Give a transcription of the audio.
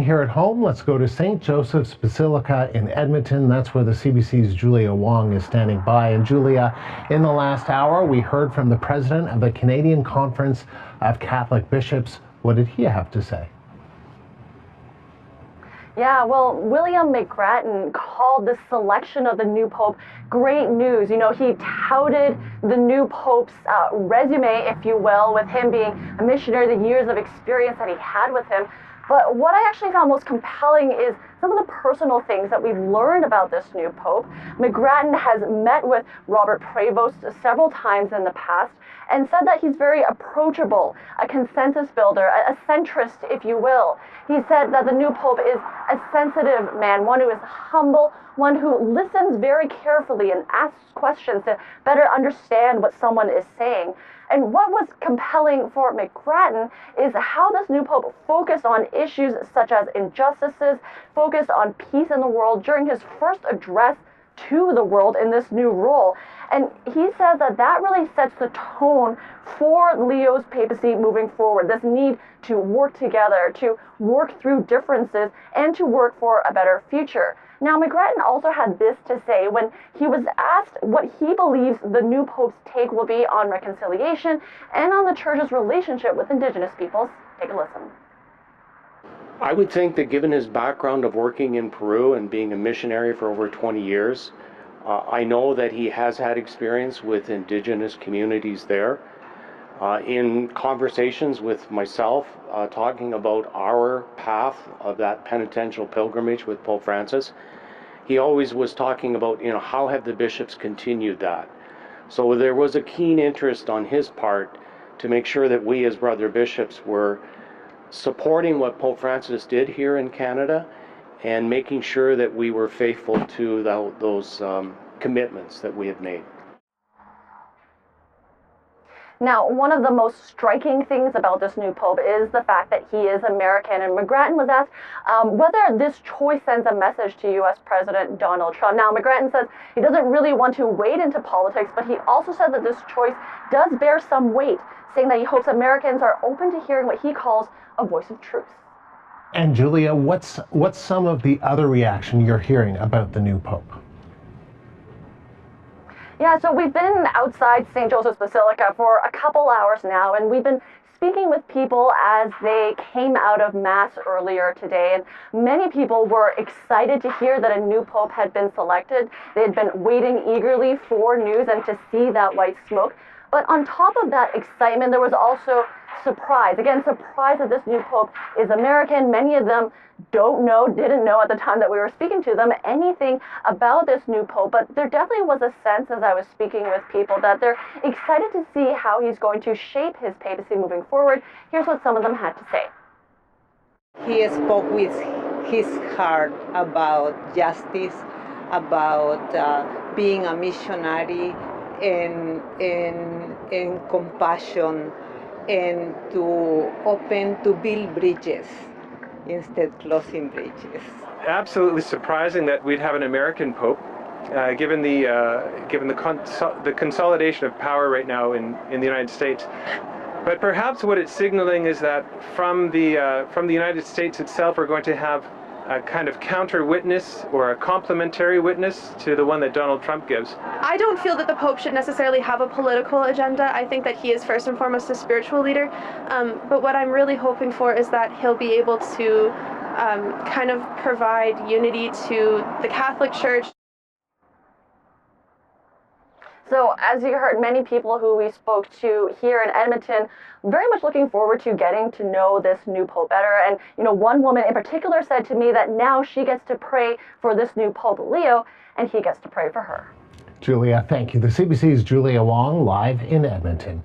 Here at home, let's go to St. Joseph's Basilica in Edmonton. That's where the CBC's Julia Wong is standing by. And Julia, in the last hour, we heard from the president of the Canadian Conference of Catholic Bishops. What did he have to say? Yeah, well, William McGrattan called the selection of the new pope great news. You know, he touted the new pope's resume, if you will, with him being a missionary, the years of experience that he had with him. But what I actually found most compelling is some of the personal things that we've learned about this new pope. McGrattan has met with Robert Prevost several times in the past and said that he's very approachable, a consensus builder, a centrist, if you will. He said that the new pope is a sensitive man, one who is humble, one who listens very carefully and asks questions to better understand what someone is saying. And what was compelling for McGrattan is how this new pope focused on issues such as injustices, focused on peace in the world during his first address to the world in this new role. And he says that that really sets the tone for Leo's papacy moving forward, this need to work together, to work through differences, and to work for a better future. Now, McGrattan also had this to say when he was asked what he believes the new pope's take will be on reconciliation and on the church's relationship with Indigenous peoples. Take a listen. I would think that given his background of working in Peru and being a missionary for over 20 years, I know that he has had experience with Indigenous communities there. In conversations with myself, talking about our path of that penitential pilgrimage with Pope Francis, he always was talking about, how have the bishops continued that? So there was a keen interest on his part to make sure that we as brother bishops were supporting what Pope Francis did here in Canada and making sure that we were faithful to those commitments that we have made. Now, one of the most striking things about this new pope is the fact that he is American. And McGrattan was asked whether this choice sends a message to U.S. President Donald Trump. Now, McGrattan says he doesn't really want to wade into politics, but he also said that this choice does bear some weight, saying that he hopes Americans are open to hearing what he calls a voice of truth. And Julia, what's some of the other reaction you're hearing about the new pope? Yeah, so we've been outside St. Joseph's Basilica for a couple hours now, and we've been speaking with people as they came out of Mass earlier today, and many people were excited to hear that a new pope had been selected. They had been waiting eagerly for news and to see that white smoke. But on top of that excitement, there was also surprise. Again, surprise that this new pope is American. Many of them didn't know at the time that we were speaking to them anything about this new pope, but there definitely was a sense as I was speaking with people that they're excited to see how he's going to shape his papacy moving forward. Here's what some of them had to say. He spoke with his heart about justice, about being a missionary, and compassion, and to build bridges instead closing bridges. Absolutely surprising that we'd have an American pope, given the consolidation of power right now in the United States. But perhaps what it's signaling is that from the United States itself, we're going to have a kind of counter witness or a complementary witness to the one that Donald Trump gives. I don't feel that the Pope should necessarily have a political agenda. I think that he is first and foremost a spiritual leader. But what I'm really hoping for is that he'll be able to kind of provide unity to the Catholic Church. So as you heard, many people who we spoke to here in Edmonton very much looking forward to getting to know this new pope better. And, one woman in particular said to me that now she gets to pray for this new Pope Leo, and he gets to pray for her. Julia, thank you. The CBC's Julia Wong live in Edmonton.